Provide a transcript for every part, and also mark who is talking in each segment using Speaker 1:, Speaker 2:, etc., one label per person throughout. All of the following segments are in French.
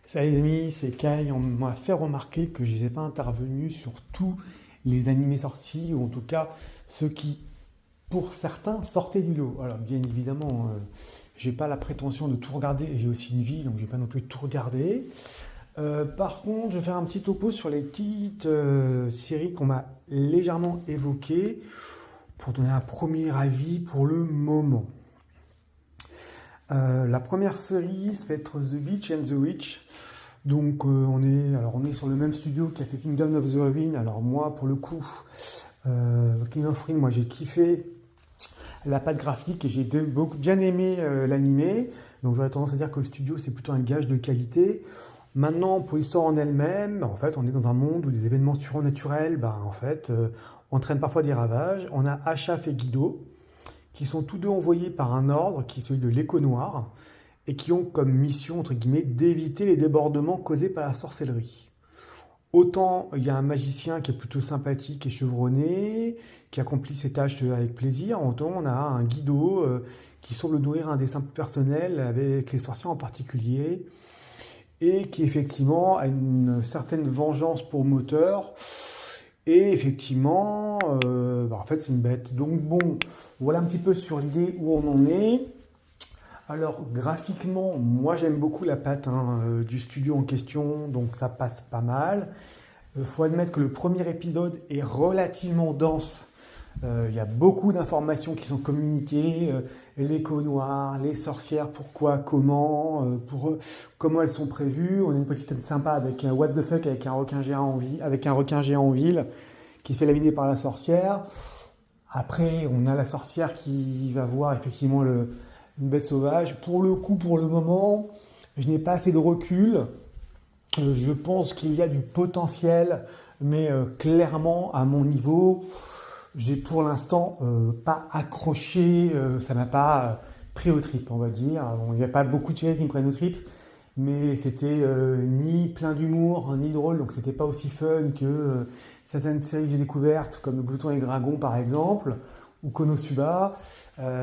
Speaker 1: Salut les amis, c'est Kai. On m'a fait remarquer que je n'étais pas intervenu sur tous les animés sortis, ou en tout cas ceux qui, pour certains, sortaient du lot. Alors bien évidemment, j'ai pas la prétention de tout regarder, et j'ai aussi une vie, donc je vais pas non plus tout regarder. Par contre, je vais faire un petit topo sur les petites séries qu'on m'a légèrement évoquées pour donner un premier avis pour le moment. La première série, ça va être The Beach and the Witch. Donc on est sur le même studio qui a fait Kingdom of the Ruin. Alors moi, pour le coup, Kingdom of the Ruin, moi j'ai kiffé la patte graphique et j'ai beaucoup bien aimé l'animé. Donc j'aurais tendance à dire que le studio c'est plutôt un gage de qualité. Maintenant, pour l'histoire en elle-même, en fait, on est dans un monde où des événements surnaturels, entraînent parfois des ravages. On a Ashaf et Guido, qui sont tous deux envoyés par un ordre, qui est celui de l'Écho Noir, et qui ont comme mission, entre guillemets, d'éviter les débordements causés par la sorcellerie. Autant il y a un magicien qui est plutôt sympathique et chevronné, qui accomplit ses tâches avec plaisir, autant on a un Guido qui semble nourrir un dessein personnel avec les sorciers en particulier, et qui effectivement a une certaine vengeance pour moteur. Et effectivement, en fait, c'est une bête. Donc bon, voilà un petit peu sur l'idée où on en est. Alors, graphiquement, moi j'aime beaucoup la patte du studio en question, donc ça passe pas mal. Il faut admettre que le premier épisode est relativement dense. Il y a beaucoup d'informations qui sont communiquées, l'écho noir, les sorcières, pourquoi, comment, comment elles sont prévues. On a une petite scène sympa avec un what the fuck avec un requin géant en ville qui se fait laminer par la sorcière. Après, on a la sorcière qui va voir effectivement une bête sauvage. Pour le coup, pour le moment, je n'ai pas assez de recul. Je pense qu'il y a du potentiel, mais clairement, à mon niveau, j'ai pour l'instant pas accroché, ça m'a pas pris au trip, on va dire. Bon, il n'y a pas beaucoup de séries qui me prennent au trip, mais c'était ni plein d'humour, ni drôle, donc c'était pas aussi fun que certaines séries que j'ai découvertes, comme Glouton et Dragon par exemple, ou Konosuba.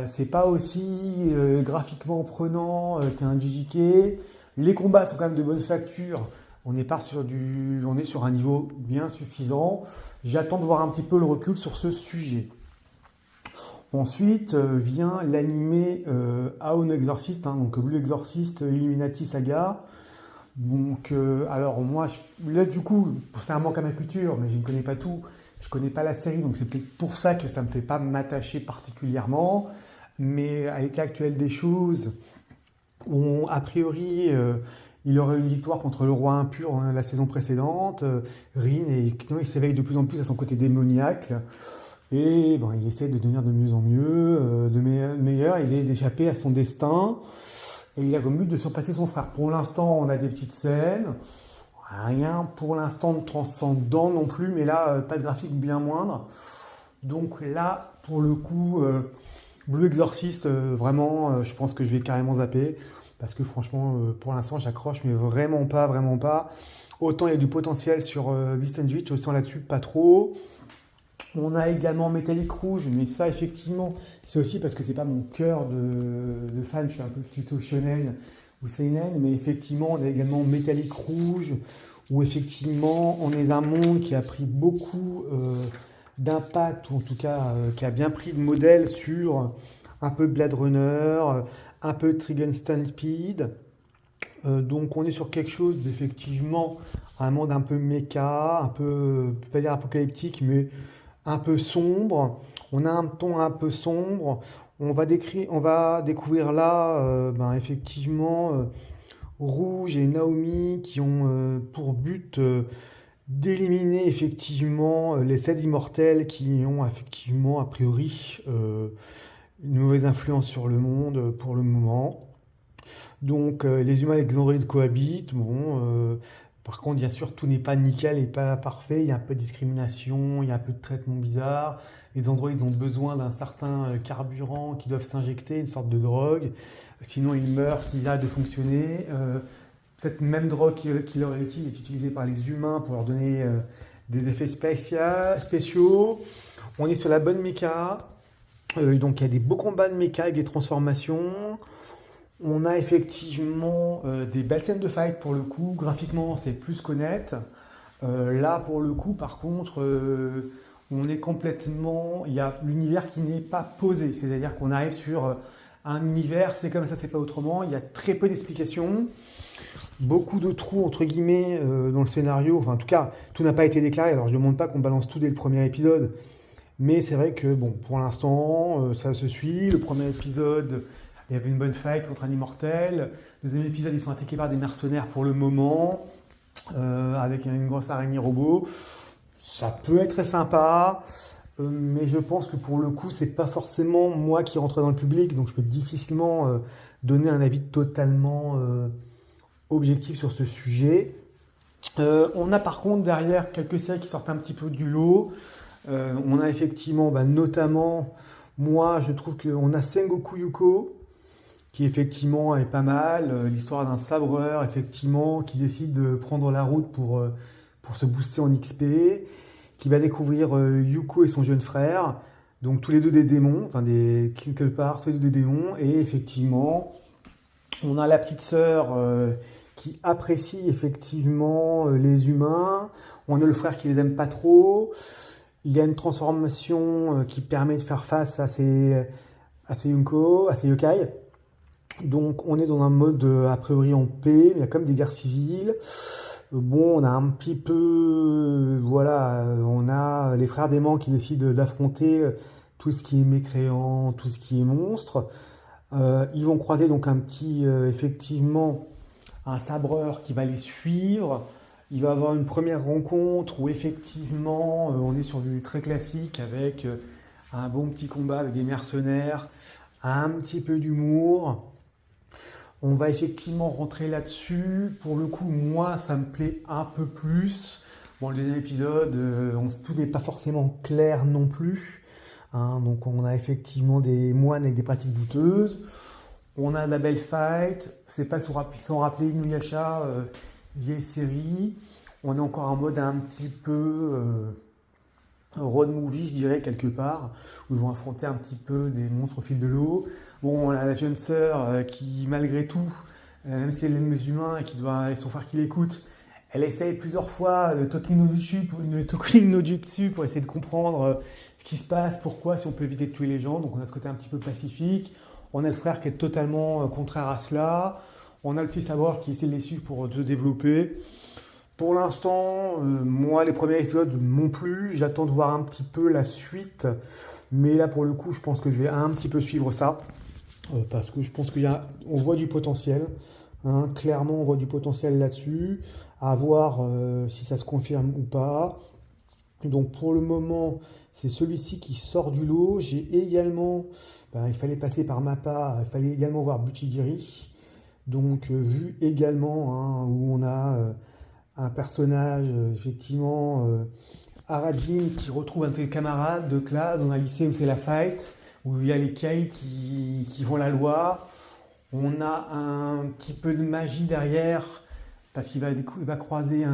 Speaker 1: C'est pas aussi graphiquement prenant qu'un JJK. Les combats sont quand même de bonne facture. On est sur un niveau bien suffisant. J'attends de voir un petit peu le recul sur ce sujet. Ensuite vient l'animé Aon Exorcist, donc Blue Exorcist Illuminati Saga. Donc, alors moi, là du coup, c'est un manque à ma culture, mais je ne connais pas tout. Je ne connais pas la série, donc c'est peut-être pour ça que ça ne me fait pas m'attacher particulièrement. Mais à l'état actuel des choses, a priori, il aurait eu une victoire contre le roi impur la saison précédente, Rin, et il s'éveille de plus en plus à son côté démoniaque. Et bon, il essaie de devenir de mieux en mieux, meilleur, il essaie d'échapper à son destin. Et il a comme but de surpasser son frère. Pour l'instant, on a des petites scènes. Rien pour l'instant de transcendant non plus, mais là, pas de graphique bien moindre. Donc là, pour le coup, Blue Exorcist, vraiment, je pense que je vais carrément zapper. Parce que franchement, pour l'instant, j'accroche, mais vraiment pas, vraiment pas. Autant il y a du potentiel sur Beast and Witch, autant là-dessus, pas trop. On a également Metallic Rouge, mais ça, effectivement, c'est aussi parce que c'est pas mon cœur de fan. Je suis un peu plutôt shonen ou seinen, mais effectivement, on a également Metallic Rouge, où effectivement, on est un monde qui a pris beaucoup d'impact, ou en tout cas, qui a bien pris de modèle sur un peu Blade Runner, un peu Trigun Stampede. Donc, on est sur quelque chose d'effectivement un monde un peu méca, un peu, je ne peux pas dire apocalyptique, mais un peu sombre. On a un ton un peu sombre. On va découvrir là, effectivement, Rouge et Naomi qui ont pour but d'éliminer effectivement les 7 immortels qui ont effectivement a priori une mauvaise influence sur le monde pour le moment. Donc les humains et les androïdes cohabitent. Par contre, bien sûr, tout n'est pas nickel et pas parfait. Il y a un peu de discrimination, il y a un peu de traitement bizarre. Les androïdes ont besoin d'un certain carburant qui doivent s'injecter, une sorte de drogue. Sinon, ils meurent s'ils arrêtent de fonctionner. Cette même drogue qui leur est utile est utilisée par les humains pour leur donner des effets spéciaux. On est sur la bonne méca. Donc, il y a des beaux combats de méca avec des transformations. On a effectivement des belles scènes de fight pour le coup. Graphiquement, c'est plus qu'honnête. Là, pour le coup, par contre, on est complètement. Il y a l'univers qui n'est pas posé. C'est-à-dire qu'on arrive sur un univers, c'est comme ça, c'est pas autrement. Il y a très peu d'explications. Beaucoup de trous, entre guillemets, dans le scénario. Enfin, en tout cas, tout n'a pas été déclaré. Alors, je ne demande pas qu'on balance tout dès le premier épisode. Mais c'est vrai que, bon, pour l'instant, ça se suit. Le premier épisode, il y avait une bonne fight contre un immortel. Le deuxième épisode, ils sont attaqués par des mercenaires pour le moment, avec une grosse araignée robot. Ça peut être très sympa, mais je pense que pour le coup, c'est pas forcément moi qui rentre dans le public, donc je peux difficilement donner un avis totalement objectif sur ce sujet. On a par contre derrière quelques séries qui sortent un petit peu du lot. On a effectivement, notamment, moi je trouve qu'on a Sengoku Yuko, qui effectivement est pas mal. L'histoire d'un sabreur, effectivement, qui décide de prendre la route pour se booster en XP, qui va découvrir Yuko et son jeune frère, donc tous les deux des démons, enfin quelque part, tous les deux des démons, et effectivement, on a la petite sœur qui apprécie effectivement les humains, on a le frère qui les aime pas trop, il y a une transformation qui permet de faire face à ces yokai. Donc on est dans un mode a priori en paix, mais il y a comme des guerres civiles. Bon, on a un petit peu, voilà, on a les frères démons qui décident d'affronter tout ce qui est mécréant, tout ce qui est monstre. Ils vont croiser donc effectivement, un sabreur qui va les suivre. Il va avoir une première rencontre où effectivement, on est sur du très classique avec un bon petit combat avec des mercenaires, un petit peu d'humour. On va effectivement rentrer là-dessus. Pour le coup, moi, ça me plaît un peu plus. Bon, le deuxième épisode, tout n'est pas forcément clair non plus. Hein. Donc, on a effectivement des moines avec des pratiques douteuses. On a de la belle fight. C'est pas sans rappeler Inuyasha, vieille série. On est encore en mode un petit peu road movie, je dirais, quelque part, où ils vont affronter un petit peu des monstres au fil de l'eau. Bon, on a la jeune sœur qui, malgré tout, même si elle aime les humains et et son frère qui l'écoute, elle essaye plusieurs fois le Tokin no Jutsu pour essayer de comprendre ce qui se passe, pourquoi, si on peut éviter de tuer les gens. Donc on a ce côté un petit peu pacifique. On a le frère qui est totalement contraire à cela. On a le petit savoir qui essaie de les suivre pour se développer. Pour l'instant, moi, les premiers épisodes m'ont plu. J'attends de voir un petit peu la suite. Mais là, pour le coup, je pense que je vais un petit peu suivre ça. Parce que je pense on voit du potentiel. Hein. Clairement, on voit du potentiel là-dessus. À voir si ça se confirme ou pas. Donc, pour le moment, c'est celui-ci qui sort du lot. J'ai également, il fallait passer par Mappa. Il fallait également voir Buchigiri. Donc, vu également, hein, où on a un personnage, effectivement, Arajin, qui retrouve un de ses camarades de classe dans un lycée où c'est la fight, où il y a les Kei qui font la loi. On a un petit peu de magie derrière, parce qu'il va croiser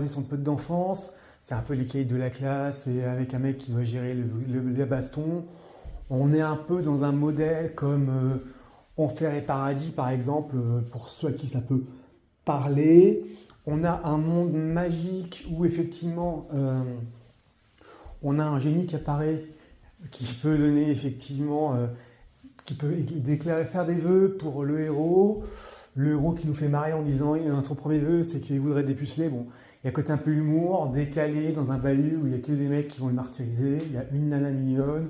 Speaker 1: son pote d'enfance. C'est un peu les Kei de la classe, et avec un mec qui doit gérer la baston. On est un peu dans un modèle comme Enfer et Paradis, par exemple, pour ceux à qui ça peut parler. On a un monde magique où effectivement on a un génie qui apparaît, qui peut donner effectivement, qui peut faire des vœux pour le héros. Le héros qui nous fait marrer en disant son premier vœu, c'est qu'il voudrait dépuceler. Bon, il y a un côté un peu humour, décalé dans un bahut où il n'y a que des mecs qui vont le martyriser. Il y a une nana mignonne.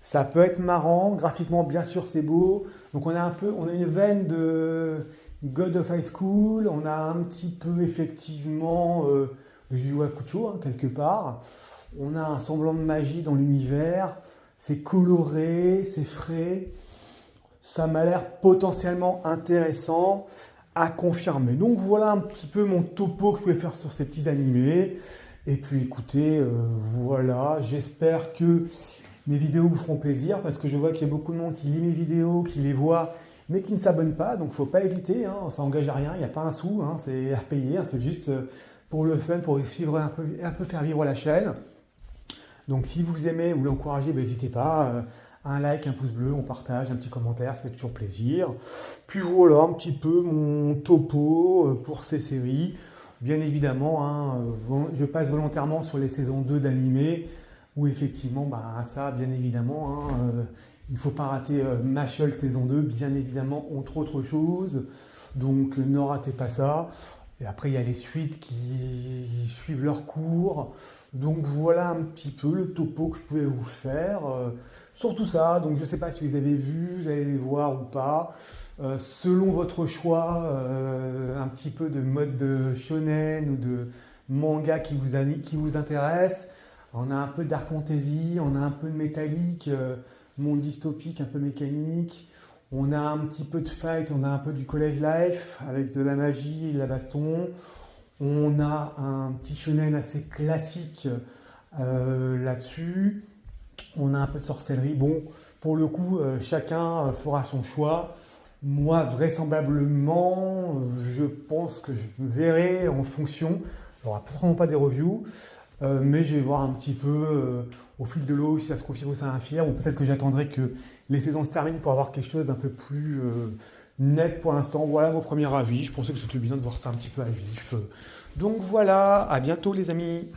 Speaker 1: Ça peut être marrant, graphiquement bien sûr c'est beau. Donc on a une veine de God of High School, on a un petit peu effectivement Yu Hakusho, hein, quelque part. On a un semblant de magie dans l'univers, c'est coloré, c'est frais. Ça m'a l'air potentiellement intéressant à confirmer. Donc voilà un petit peu mon topo que je pouvais faire sur ces petits animés. Et puis écoutez, voilà, j'espère que mes vidéos vous feront plaisir parce que je vois qu'il y a beaucoup de monde qui lit mes vidéos, qui les voit, mais qui ne s'abonne pas. Donc il ne faut pas hésiter, hein, ça n'engage à rien, il n'y a pas un sou, hein, c'est à payer, hein, c'est juste pour le fun, pour suivre un peu faire vivre la chaîne. Donc si vous aimez, vous l'encouragez, n'hésitez pas un like, un pouce bleu, on partage, un petit commentaire, ça fait toujours plaisir. Puis voilà un petit peu mon topo pour ces séries. Bien évidemment, hein, je passe volontairement sur les saisons 2 d'animé, où effectivement, bah, ça, bien évidemment, hein, il ne faut pas rater Mashle saison 2, bien évidemment, entre autres choses. Donc ne ratez pas ça. Et après, il y a les suites qui suivent leur cours. Donc voilà un petit peu le topo que je pouvais vous faire sur tout ça. Donc je ne sais pas si vous avez vu, vous allez les voir ou pas. Selon votre choix, un petit peu de mode de shonen ou de manga qui vous intéresse. On a un peu de dark fantasy, on a un peu de métallique, monde dystopique, un peu mécanique. On a un petit peu de fight, on a un peu du college life avec de la magie et de la baston. On a un petit shonen assez classique là-dessus. On a un peu de sorcellerie. Bon, pour le coup, chacun fera son choix. Moi, vraisemblablement, je pense que je verrai en fonction. Il n'y aura probablement pas des reviews, mais je vais voir un petit peu au fil de l'eau si ça se confirme ou ça infirme, ou peut-être que j'attendrai que les saisons se terminent pour avoir quelque chose d'un peu plus net pour l'instant. Voilà mon premier avis. Je pensais que c'était bien de voir ça un petit peu à vif. Donc voilà, à bientôt les amis.